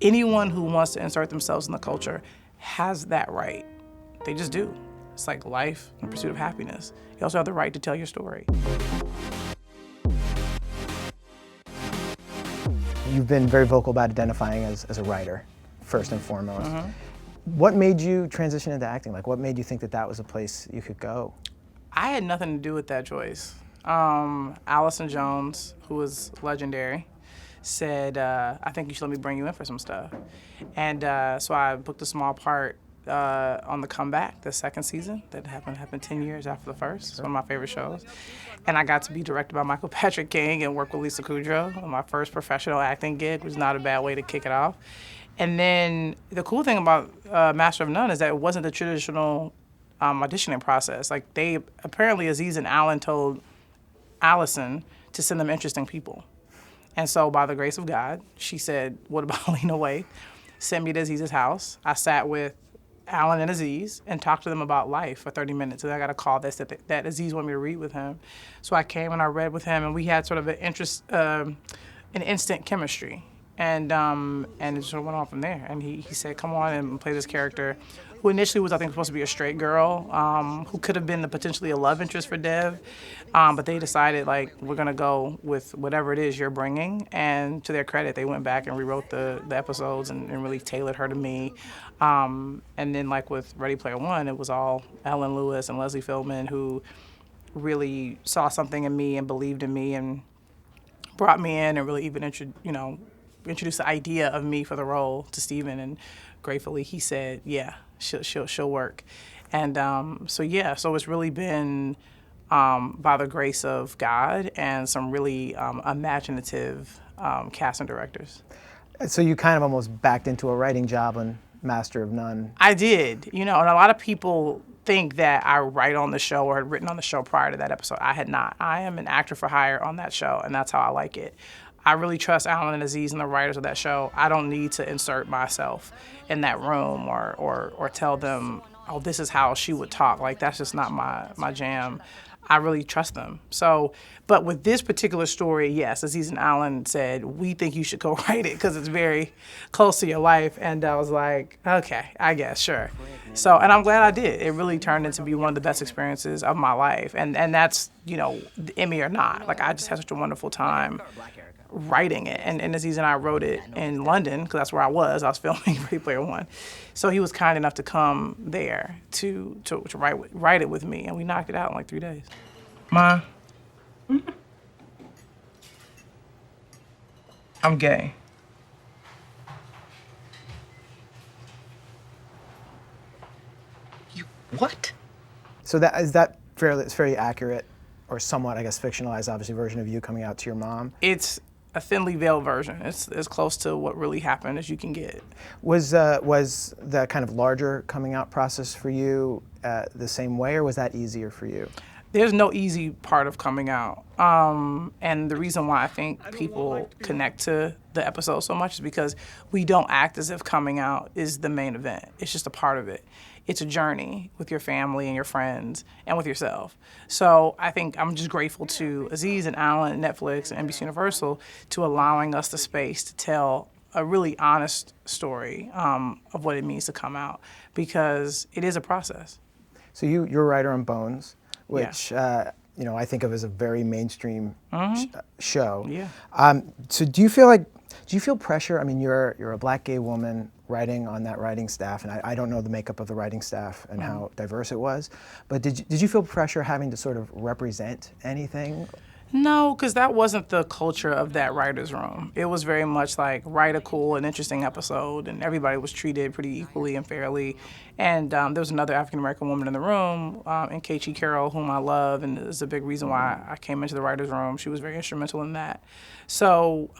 anyone who wants to insert themselves in the culture has that right. They just do. It's like life and pursuit of happiness. You also have the right to tell your story. You've been very vocal about identifying as a writer, first and foremost. Mm-hmm. What made you transition into acting? Like, what made you think that that was a place you could go? I had nothing to do with that choice. Allison Jones, who was legendary, said, I think you should let me bring you in for some stuff. And so I booked a small part on The Comeback, the second season that happened 10 years after the first. It's one of my favorite shows. And I got to be directed by Michael Patrick King and work with Lisa Kudrow on my first professional acting gig, which was not a bad way to kick it off. And then the cool thing about Master of None is that it wasn't the traditional auditioning process. Like, they apparently, Aziz and Alan told Allison to send them interesting people. And so by the grace of God, she said, what about Lena Waithe? Sent me to Aziz's house. I sat with Alan and Aziz and talked to them about life for 30 minutes. And I got a call that Aziz wanted me to read with him. So I came and I read with him, and we had sort of an instant chemistry. And it sort of went on from there. And he said, come on and play this character, who initially was, I think, supposed to be a straight girl, who could have been potentially a love interest for Dev. But they decided, like, we're going to go with whatever it is you're bringing. And to their credit, they went back and rewrote the episodes and really tailored her to me. And then, like with Ready Player One, it was all Ellen Lewis and Leslie Fieldman who really saw something in me and believed in me and brought me in and really even introduced the idea of me for the role to Steven, and gratefully he said, yeah, she'll work. And so it's really been by the grace of God and some really imaginative casting directors. So you kind of almost backed into a writing job on Master of None. I did, and a lot of people think that I write on the show or had written on the show prior to that episode. I had not. I am an actor for hire on that show, and that's how I like it. I really trust Alan and Aziz and the writers of that show. I don't need to insert myself in that room or tell them, oh, this is how she would talk. Like, that's just not my jam. I really trust them. So, but with this particular story, yes, Aziz and Alan said, we think you should go write it because it's very close to your life. And I was like, okay, I guess, sure. So, and I'm glad I did. It really turned into be one of the best experiences of my life. And that's, Emmy or not. Like, I just had such a wonderful time writing it. And Aziz and I wrote it in London because that's where I was. I was filming Ready Player One. So he was kind enough to come there to write it with me, and we knocked it out in like 3 days. Ma, I'm gay. You what? So it's very accurate, or somewhat, I guess, fictionalized, obviously, version of you coming out to your mom? It's a thinly veiled version. It's as close to what really happened as you can get. Was the kind of larger coming out process for you the same way, or was that easier for you? There's no easy part of coming out. And the reason why I think people connect to the episode so much is because we don't act as if coming out is the main event. It's just a part of it. It's a journey with your family and your friends and with yourself. So I think I'm just grateful to Aziz and Alan, Netflix, and NBC Universal to allowing us the space to tell a really honest story of what it means to come out, because it is a process. So you're a writer on Bones, which I think of as a very mainstream show. Yeah. So do you feel pressure? I mean, you're a Black gay woman writing on that writing staff, and I don't know the makeup of the writing staff and how diverse it was, but did you feel pressure having to sort of represent anything? No, because that wasn't the culture of that writer's room. It was very much like, write a cool and interesting episode, and everybody was treated pretty equally and fairly. And there was another African-American woman in the room, Nkechi Carroll, whom I love, and is a big reason why I came into the writer's room. She was very instrumental in that. So,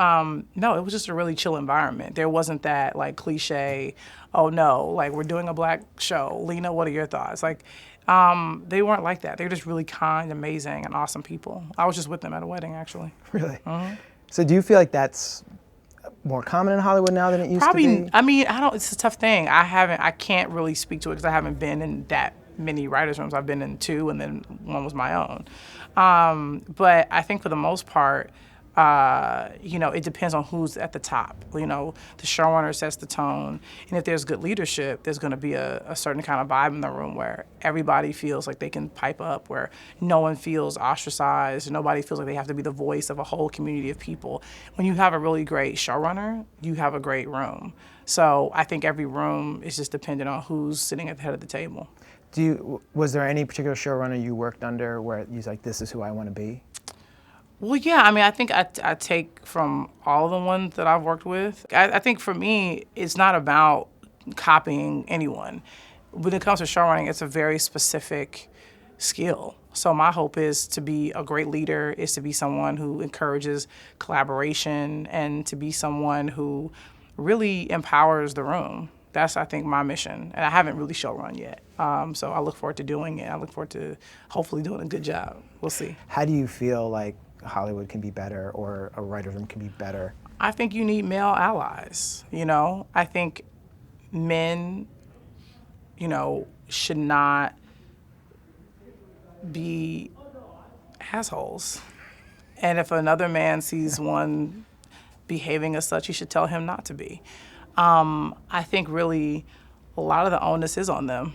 no, it was just a really chill environment. There wasn't that, like, cliche, oh, no, like, we're doing a Black show. Lena, what are your thoughts? Like, they weren't like that. They were just really kind, amazing, and awesome people. I was just with them at a wedding, actually. Really? Mm-hmm. So do you feel like that's more common in Hollywood now than it used to be? I mean, it's a tough thing. I can't really speak to it because I haven't been in that many writers' rooms. I've been in 2, and then one was my own. But I think for the most part, it depends on who's at the top. The showrunner sets the tone, and if there's good leadership, there's going to be a certain kind of vibe in the room where everybody feels like they can pipe up, where no one feels ostracized, nobody feels like they have to be the voice of a whole community of people. When you have a really great showrunner, you have a great room. So I think every room is just dependent on who's sitting at the head of the table. Was there any particular showrunner you worked under where you was like, this is who I want to be? Well, yeah, I think I take from all the ones that I've worked with. I think for me, it's not about copying anyone. When it comes to showrunning, it's a very specific skill. So my hope is to be a great leader, is to be someone who encourages collaboration, and to be someone who really empowers the room. That's, I think, my mission. And I haven't really showrun yet. So I look forward to doing it. I look forward to hopefully doing a good job. We'll see. How do you feel like Hollywood can be better, or a writer's room can be better? I think you need male allies. I think men, should not be assholes. And if another man sees one behaving as such, he should tell him not to be. I think really a lot of the onus is on them.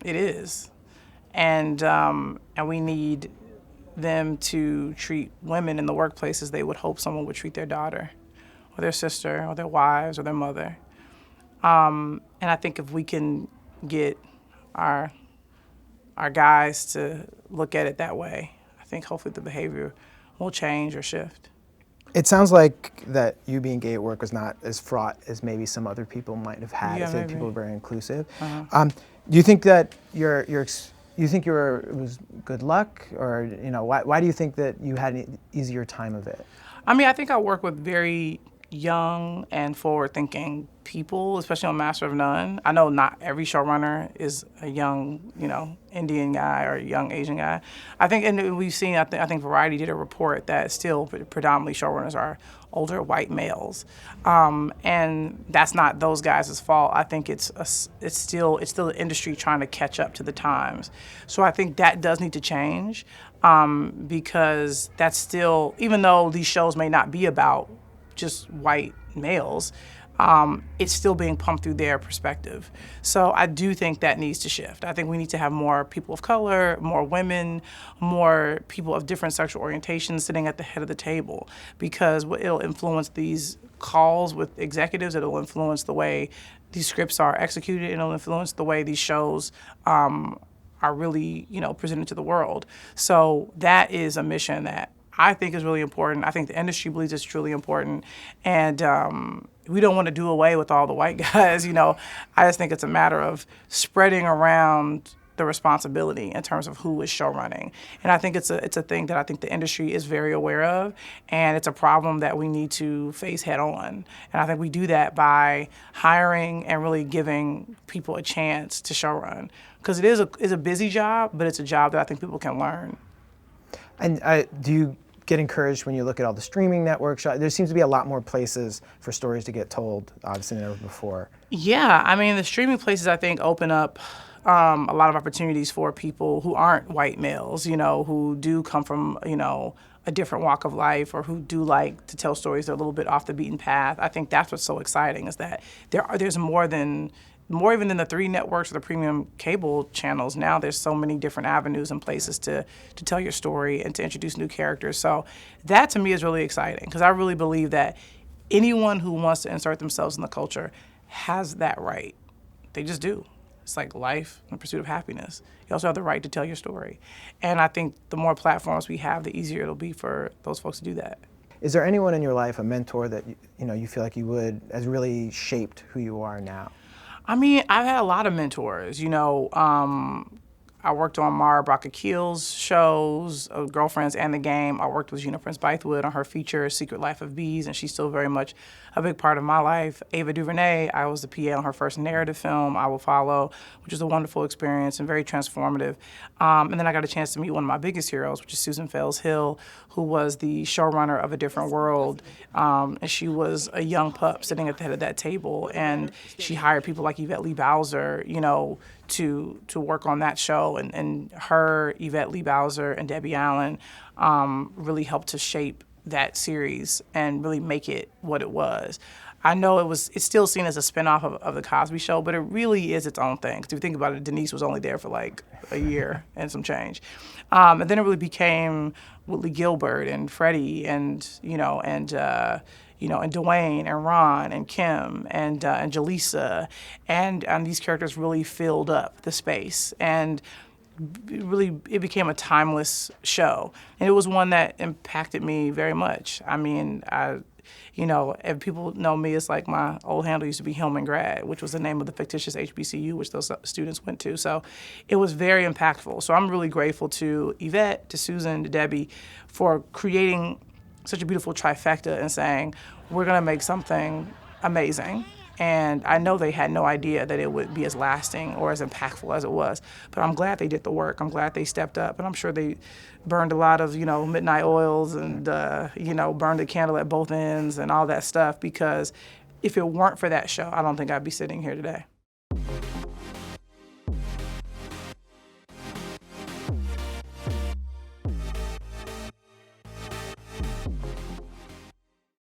It is. And we need them to treat women in the workplace as they would hope someone would treat their daughter or their sister or their wives or their mother. And I think if we can get our guys to look at it that way, I think hopefully the behavior will change or shift. It sounds like that you being gay at work was not as fraught as maybe some other people might have had. Yeah, I think maybe. people were very inclusive. Uh-huh. Do you think that it was good luck, or why do you think that you had an easier time of it? I think I work with very young and forward-thinking people, especially on Master of None. I know not every showrunner is a young, Indian guy or a young Asian guy. I think, and we've seen, I think Variety did a report that still predominantly showrunners are older white males, and that's not those guys' fault. I think it's still the industry trying to catch up to the times. So I think that does need to change, because that's still, even though these shows may not be about just white males, it's still being pumped through their perspective. So I do think that needs to shift. I think we need to have more people of color, more women, more people of different sexual orientations sitting at the head of the table, because it'll influence these calls with executives, it'll influence the way these scripts are executed, it'll influence the way these shows are really, presented to the world. So that is a mission that I think is really important. I think the industry believes it's truly important. And we don't want to do away with all the white guys, I just think it's a matter of spreading around the responsibility in terms of who is show running. And I think it's a thing that I think the industry is very aware of, and it's a problem that we need to face head on. And I think we do that by hiring and really giving people a chance to show run. Because it is a busy job, but it's a job that I think people can learn. And do you get encouraged when you look at all the streaming networks? There seems to be a lot more places for stories to get told, obviously, than ever before. Yeah, the streaming places, I think, open up a lot of opportunities for people who aren't white males, who do come from, a different walk of life, or who do like to tell stories that are a little bit off the beaten path. I think that's what's so exciting, is that there's more even than the 3 networks or the premium cable channels. Now there's so many different avenues and places to tell your story and to introduce new characters. So that to me is really exciting, because I really believe that anyone who wants to insert themselves in the culture has that right. They just do. It's like life and the pursuit of happiness. You also have the right to tell your story. And I think the more platforms we have, the easier it'll be for those folks to do that. Is there anyone in your life, a mentor that you feel like has really shaped who you are now? I've had a lot of mentors. I worked on Mara Brock-Akil's shows, Girlfriends and The Game. I worked with Gina Prince Bythewood on her feature, Secret Life of Bees, and she's still very much a big part of my life. Ava DuVernay, I was the PA on her first narrative film, I Will Follow, which was a wonderful experience and very transformative. And then I got a chance to meet one of my biggest heroes, which is Susan Fales Hill, who was the showrunner of A Different World. And she was a young pup sitting at the head of that table, and she hired people like Yvette Lee Bowser, to work on that show, and her, Yvette Lee Bowser, and Debbie Allen really helped to shape that series and really make it what it was. I know it's still seen as a spinoff of the Cosby Show, but it really is its own thing. Because if you think about it, Denise was only there for like a year and some change. And then it really became Whitley Gilbert and Freddie and and Dwayne and Ron and Kim and Jaleesa, and these characters really filled up the space, and it became a timeless show, and it was one that impacted me very much. I mean, if people know me, it's like my old handle used to be Hillman Grad, which was the name of the fictitious HBCU which those students went to. So it was very impactful. So I'm really grateful to Yvette, to Susan, to Debbie for creating such a beautiful trifecta and saying, we're going to make something amazing. And I know they had no idea that it would be as lasting or as impactful as it was. But I'm glad they did the work. I'm glad they stepped up. And I'm sure they burned a lot of, midnight oils and, burned the candle at both ends and all that stuff, because if it weren't for that show, I don't think I'd be sitting here today.